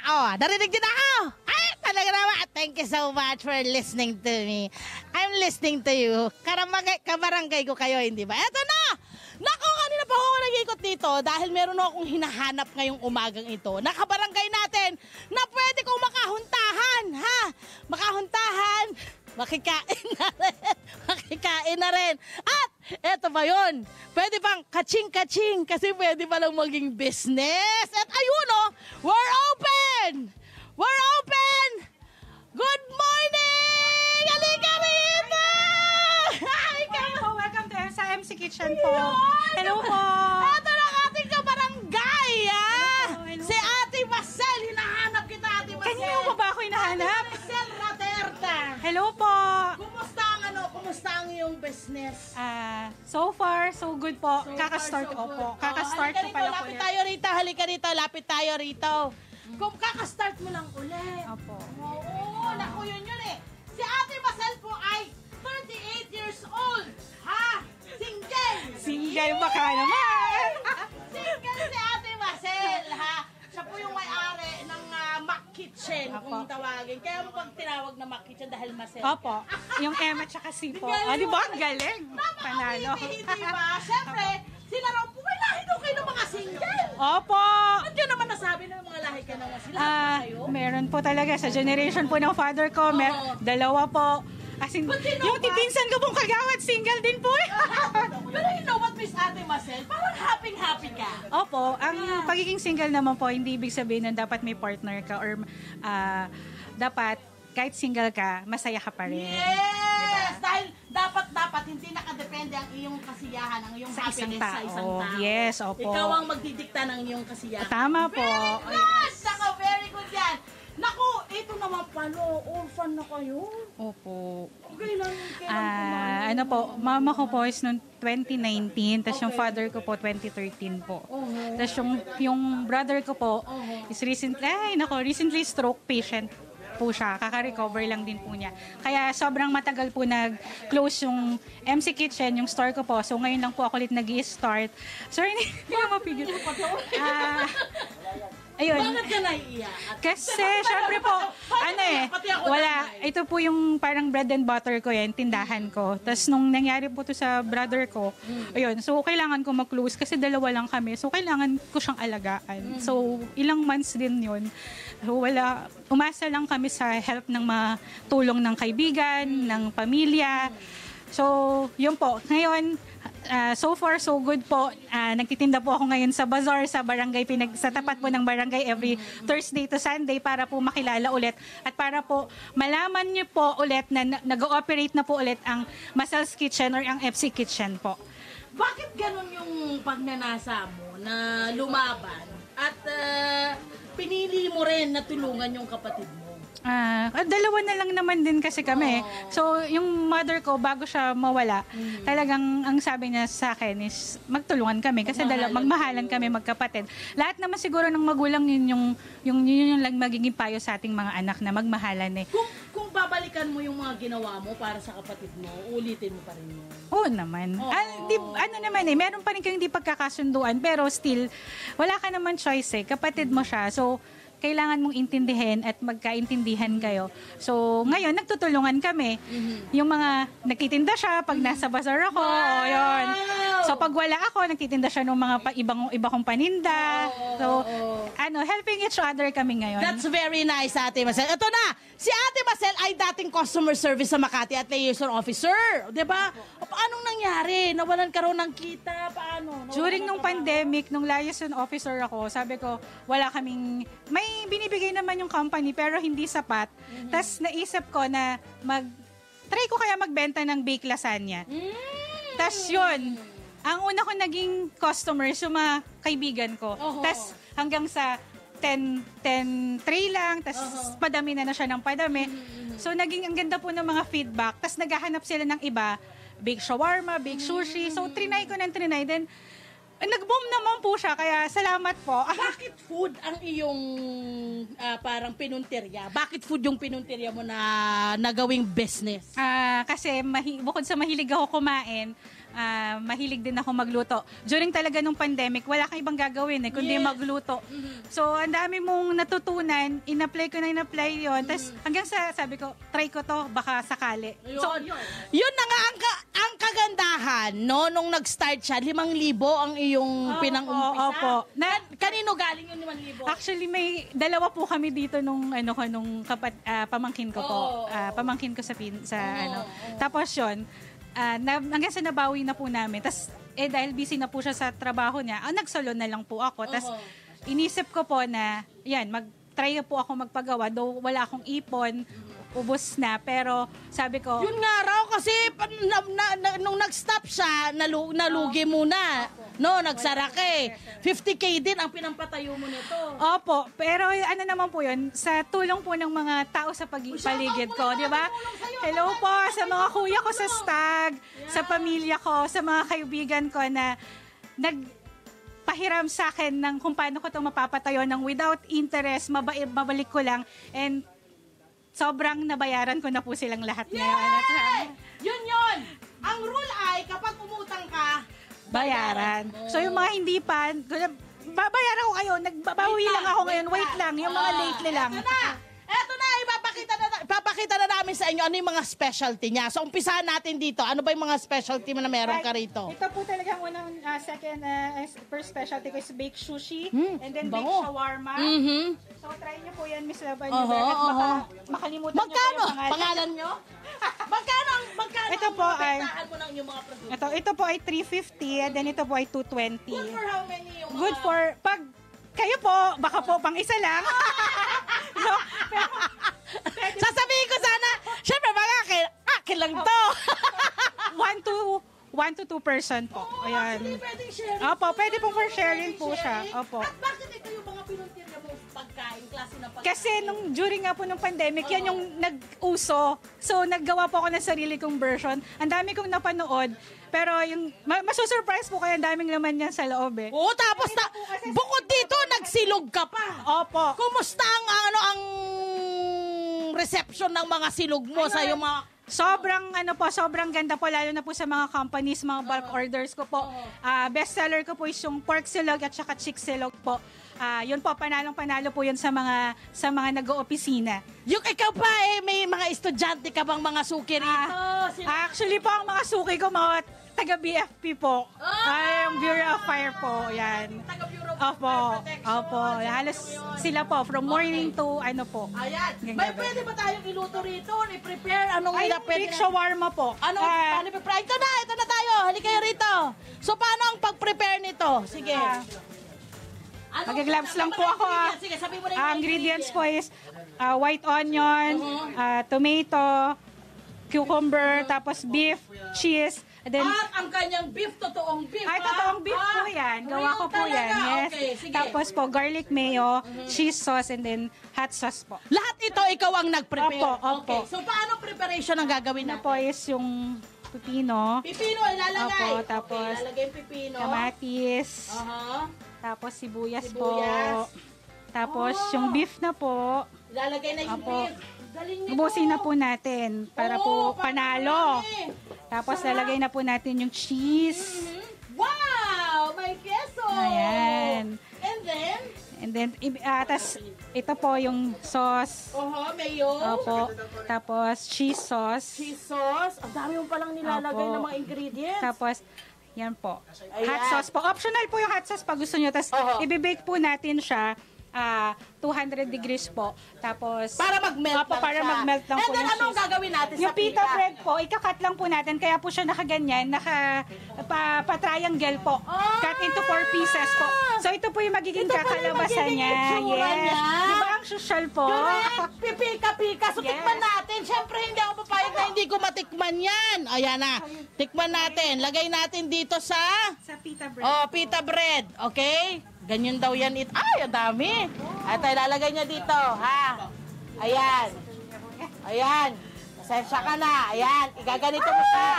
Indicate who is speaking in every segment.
Speaker 1: Oh, narinig niyo na ako. Ay, talaga naman. Thank you so much for listening to me. I'm listening to you. Kabarangay ko kayo, hindi ba? Eto na! Naku, kanina pa ako nag-ikot dito dahil meron akong hinahanap ngayong umagang ito. Nakabarangay natin na pwede kong makahuntahan, ha? Makahuntahan. Makikain na rin. Makikain na rin. At eto ba yun? Pwede pang kaching-kaching kasi pwede palang maging business. At ayun oh, we're open! We're open! Good morning! Halika rito!
Speaker 2: Welcome to sa MC Kitchen po. Hello po.
Speaker 1: Ito na ating kabarangay, ha? Si Ate Marcel. Hinahanap kita, Ate Marcel.
Speaker 2: Kanino po ba ako hinahanap?
Speaker 1: Ate Marcel Raterta.
Speaker 2: Hello po.
Speaker 1: Kumusta ang iyong business?
Speaker 2: So far, so good po. Kakastart ko po. Kakastart ko pala po.
Speaker 1: Lapit tayo rito, halika rito, lapit tayo rito. Kung kakastart mo lang ulit.
Speaker 2: Opo.
Speaker 1: Oo, naku yun eh. Si Ate Marcel po ay 38 years old. Ha? Single.
Speaker 2: Single baka naman.
Speaker 1: Single si Ate Marcel, ha? Siya po yung may-ari ng Mac Kitchen, kung tawagin. Kaya mo pag tinawag na Mac Kitchen dahil Marcel.
Speaker 2: Opo. Yung M at saka C po. Di ba? Ang galing. Panalo.
Speaker 1: Diba? Siyempre, sila raw po, may lahi daw kayo ng mga single.
Speaker 2: Opo.
Speaker 1: Ba't yun naman nasabi ng mga lahi ka naman? Sila ba kayo?
Speaker 2: Meron po talaga. Sa generation po ng father ko, dalawa po. As in, yung tipinsan ko pong kagawad, single din po.
Speaker 1: Pero you know what, Miss Ate Marcel? Parang happy-happy ka.
Speaker 2: Opo, ang pagiging single naman po, hindi ibig sabihin na dapat may partner ka or dapat kahit single ka, masaya ka pa rin.
Speaker 1: Yes! Diba? Dahil dapat hindi nakadepende ang iyong kasiyahan, ang iyong happiness sa isang tao.
Speaker 2: Yes, opo.
Speaker 1: Ikaw ang magdidikta ng iyong kasiyahan.
Speaker 2: Tama po.
Speaker 1: Very good! Saka very good yan. Naku, ito naman pala, orphan na kayo.
Speaker 2: Opo.
Speaker 1: Okay lang, kailan
Speaker 2: ano po, mama ko po is noong 2019, tapos yung father ko po 2013 po. Tapos yung brother ko po is recently stroke patient po siya. Kaka-recover lang din po niya. Kaya sobrang matagal po nag-close yung MC Kitchen, yung store ko po. So ngayon lang po ako ulit nag-i-start. Sorry, hindi ko mapigil. Ayun.
Speaker 1: Bakit ka naiiyak?
Speaker 2: Kasi, syempre po, ito po yung parang bread and butter ko yan, tindahan ko. Tapos nung nangyari po to sa brother ko, ayun, so kailangan ko mag-close kasi dalawa lang kami. So kailangan ko siyang alagaan. So ilang months din yun. So umasa lang kami sa help ng mga tulong ng kaibigan, ng pamilya. So, yun po. Ngayon, so far, so good po. Nagtitinda po ako ngayon sa bazaar, sa barangay, sa tapat po ng barangay every Thursday to Sunday para po makilala ulit at para po malaman niyo po ulit na nag-ooperate na po ulit ang Marcel's Kitchen or ang FC Kitchen po.
Speaker 1: Bakit ganun yung pagnanasa mo na lumaban at pinili mo rin na tulungan yung kapatid mo?
Speaker 2: Dalawa na lang naman din kasi kami. So, yung mother ko, bago siya mawala, talagang ang sabi niya sa akin is magtulungan kami kasi magmahalan kami magkapatid. Lahat naman siguro ng magulang yun yung lang magiging payo sa ating mga anak na magmahalan eh.
Speaker 1: Kung babalikan mo yung mga ginawa mo para sa kapatid mo, ulitin mo pa rin yun.
Speaker 2: Oo naman. Ano naman eh, meron pa rin kayong di pagkakasunduan pero still, wala ka naman choice eh. Kapatid mo siya. So, kailangan mong intindihin at magkaintindihan kayo. So, ngayon, nagtutulungan kami. Yung mga nagtitinda siya pag nasa bazaar ako. Yun. So, pag wala ako, nagtitinda siya ng mga iba kong paninda. So, helping each other kami ngayon.
Speaker 1: That's very nice, Ate Marcel. Ito na, si Ate Marcel ay dating customer service sa Makati at liaison officer. Diba? Paanong nangyari? Nawalan ka raw ng kita? Paano?
Speaker 2: During nung pandemic, nung liaison officer ako, sabi ko, wala kaming, may binibigay naman yung company pero hindi sapat. Tapos naisip ko na try ko kaya magbenta ng baked lasagna. Tapos yun, ang una ko naging customers, yung mga kaibigan ko. Tapos hanggang sa 10 tray lang, tapos padami na siya ng padami. So naging ang ganda po ng mga feedback. Tapos naghahanap sila ng iba, baked shawarma, baked sushi. So trinay ko ng trinay. Then nag-boom naman po siya, kaya salamat po.
Speaker 1: Bakit food ang iyong parang pinunterya? Bakit food yung pinunterya mo na nagawing business?
Speaker 2: Kasi bukod sa mahilig ako kumain, mahilig din ako magluto. During talaga nung pandemic, wala kang ibang gagawin kundi magluto. So, ang dami mong natutunan, in-apply ko yun. Tapos hanggang sa sabi ko, try ko to, baka sakali. So,
Speaker 1: Yun na nga ang kagandahan, no? Nung nag-start siya, 5,000 ang iyong pinang-umpisa.
Speaker 2: Opo.
Speaker 1: Kanino galing yung 5,000?
Speaker 2: Actually, may dalawa po kami dito nung pamangkin ko po. Pamangkin ko sa Tapos yun, hanggang sa nabawi na po namin. Tapos, dahil busy na po siya sa trabaho niya, nag-solo na lang po ako. Tapos, inisip ko po na, mag-try po ako magpagawa. Though wala akong ipon, ubos na. Pero, sabi ko,
Speaker 1: Yun nga raw kasi nung nag-stop siya, nalugi muna. No, nagsara ka eh. 50K din ang pinampatayo mo nito.
Speaker 2: Opo, pero ano naman po yun, sa tulong po ng mga tao sa paligid ko, di ba? Hello po sa mga kuya ko sa Stag, sa pamilya ko, sa mga kaibigan ko na nagpahiram sa akin ng kung paano ko ito mapapatayo ng without interest, mabalik ko lang, and sobrang nabayaran ko na po silang lahat ngayon.
Speaker 1: Yun! Ang rule ay kapag umutang ka,
Speaker 2: Bayaran. So yung mga hindi pa, babayaran ko kayo, nagbabawi lang ako ngayon, wait lang, yung mga lately lang.
Speaker 1: Eto na, ipapakita na namin sa inyo ano yung mga specialty niya. So umpisahan natin dito, ano ba yung mga specialty mo na meron ka rito?
Speaker 2: Ito po talaga ang unang, first specialty ko is baked sushi, and then baked
Speaker 1: bango.
Speaker 2: shawarma. So try niyo po yan, Miss Laban, at baka makalimutan niyo po
Speaker 1: Magkano?
Speaker 2: yung
Speaker 1: Pangalan nyo? Magkano
Speaker 2: Ito po ay,
Speaker 1: bentahan mo ng yung mga produkto?
Speaker 2: ito po ay 350, and then ito po ay 220.
Speaker 1: Good for how many yung mga...
Speaker 2: Good for, pag kayo po, baka po pang isa lang. No, pero,
Speaker 1: Sasabihin ko sana, syempre mga akin lang to.
Speaker 2: 1 to 2 person po. Ayan.
Speaker 1: Hindi pwedeng sharing.
Speaker 2: Opo, pwede pong for sharing po siya.
Speaker 1: Sharing?
Speaker 2: Opo.
Speaker 1: At bakit ito yung mga pinuntirya mo pagkain, klase ng pagkain?
Speaker 2: Kasi during nga po nung pandemic, yan yung nag-uso. So, naggawa po ako ng sarili kong version. Ang dami kong napanood. Pero yung, masusurprise po kayo, ang daming laman yan sa loob eh.
Speaker 1: Oo, tapos bukod dito, nagsilog ka pa.
Speaker 2: Opo.
Speaker 1: Kumusta ang reception ng mga silog mo sa yung mga...
Speaker 2: Sobrang ganda po, lalo na po sa mga companies, mga bulk orders ko po. Best seller ko po is yung pork silog at saka chick silog po. Yun po, panalong-panalo po yun sa mga nag-oopisina.
Speaker 1: Yung ikaw pa may mga estudyante ka bang mga suki rito?
Speaker 2: Actually po, ang mga suki ko, mga taga-BFP po. Yung Bureau of Fire po, yan.
Speaker 1: Taga-Bureau of
Speaker 2: Opo,
Speaker 1: Fire Protection.
Speaker 2: opo. Halos sila po, from morning to ano po.
Speaker 1: Ayan. May pwede ba tayong iluto rito? I-prepare? Anong
Speaker 2: Ay,
Speaker 1: pwede
Speaker 2: big shawarma po.
Speaker 1: Ano? Paano i-prepare? Ito na tayo. Halika kayo rito. So, paano ang pag-prepare nito? Sige.
Speaker 2: Mag-gloves lang po ako.
Speaker 1: Sige, sabi mo na
Speaker 2: Ang ingredients po is white onion, tomato, cucumber, tapos beef, cheese, and then
Speaker 1: At ang kanyang beef, totoong beef.
Speaker 2: ay, totoong beef po yan. Gawa ko po yan. Yes.
Speaker 1: Okay, sige.
Speaker 2: Tapos po, garlic mayo, cheese sauce, and then hot sauce po.
Speaker 1: Lahat ito ikaw ang nag-prepare.
Speaker 2: Opo, opo.
Speaker 1: Okay. So, paano preparation ang gagawin
Speaker 2: Ano
Speaker 1: natin?
Speaker 2: po is yung pipino,
Speaker 1: Pipino, ilalagay.
Speaker 2: Opo, tapos
Speaker 1: okay, ilalagay yung pipino.
Speaker 2: kamatis, tapos sibuyas po. Tapos yung beef na po,
Speaker 1: Ilalagay na yung
Speaker 2: Opo.
Speaker 1: beef. Galing nito.
Speaker 2: ubusin na po natin para po panalo. Tapos lalagay na po natin yung cheese.
Speaker 1: Wow! May queso!
Speaker 2: Ayan.
Speaker 1: And then,
Speaker 2: Tas ito po yung sauce.
Speaker 1: mayo.
Speaker 2: Opo. Tapos cheese sauce.
Speaker 1: Cheese sauce. Ang dami mo palang nilalagay
Speaker 2: Opo.
Speaker 1: ng mga ingredients.
Speaker 2: Tapos, yan po.
Speaker 1: Ayan.
Speaker 2: Hot sauce po. Optional po yung hot sauce pag gusto nyo. Tapos, ibibake po natin siya 200 degrees po. Tapos,
Speaker 1: Para mag-melt
Speaker 2: Opo,
Speaker 1: lang
Speaker 2: para
Speaker 1: siya.
Speaker 2: mag-melt lang
Speaker 1: And
Speaker 2: po
Speaker 1: then,
Speaker 2: yung
Speaker 1: anong
Speaker 2: cheese.
Speaker 1: gagawin natin
Speaker 2: Yung
Speaker 1: sa
Speaker 2: pita bread po, ikakat lang po natin. Kaya po siya nakaganyan, pa-triangle po. Cut into 4 pieces po. So, ito po yung magiging
Speaker 1: Ito pala yung
Speaker 2: kakalabasan
Speaker 1: magiging
Speaker 2: niya.
Speaker 1: itsura niya.
Speaker 2: Di ba ang social po?
Speaker 1: Correct! Pipika-pika. So,
Speaker 2: Yes.
Speaker 1: tikman natin. Siyempre, hindi ako papayag na hindi ko matikman yan. Ayan na. Tikman natin. Lagay natin dito sa...
Speaker 2: Sa pita bread.
Speaker 1: pita bread. Okay? Ganyan daw yan. Ay, ang dami. At ilalagay niya dito. Ha? Ayan. Ayan. Pasensya ka na. Ayan. Igaganito mo siya.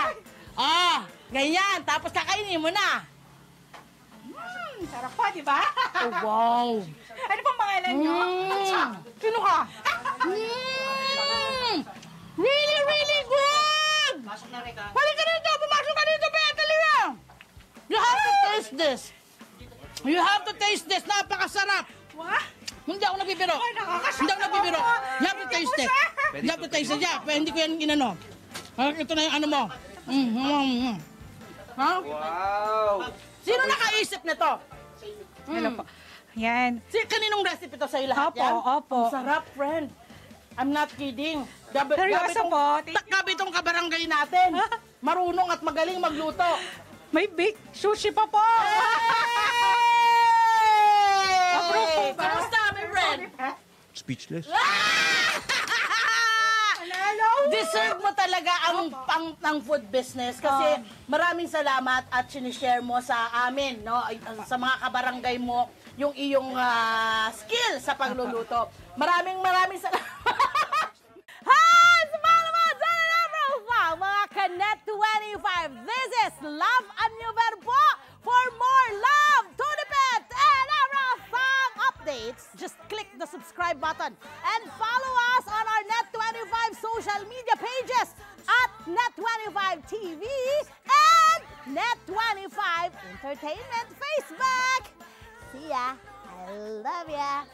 Speaker 1: Ganyan. Tapos kakainin mo na.
Speaker 2: Sarap po, di ba?
Speaker 1: Oh, wow.
Speaker 2: Ano pong pangalan nyo?
Speaker 1: Sino ka? Really, really good! Halika rito! Pumasok ka dito, Bea! Dali na! You have to taste this. Napakasarap.
Speaker 2: What?
Speaker 1: Hindi ako nagbibiro. Hindi ako nagbibiro. You have to taste it. You have to taste it. Yeah, hindi ko yan inano. Ito na yung ano mo. Ha?
Speaker 3: Wow!
Speaker 1: Sino nakaisip nito?
Speaker 2: Hello po. Yan.
Speaker 1: Kaninong recipe to sa'yo lahat
Speaker 2: Opo,
Speaker 1: yan?
Speaker 2: opo.
Speaker 1: Ang sarap, friend. I'm not kidding.
Speaker 2: Seryoso po.
Speaker 1: Gabi itong kabarangay natin. Marunong at magaling magluto.
Speaker 2: May bake sushi pa po. Approve po ba?
Speaker 1: Kamusta, my friend?
Speaker 3: Speechless.
Speaker 1: Deserve mo talaga ang food business kasi maraming salamat at sinishare mo sa amin, no? Sa mga kabarangay mo yung iyong skill sa pagluluto. Maraming salamat. Hi! Sumama mo! Sana na mga Kanet 25. This is Love and New Verbo. For more love, Tunipet, and Arafang updates, just click the subscribe button and follow us on our Net25 social media pages at Net25 TV and Net25 Entertainment Facebook. See ya. I love ya.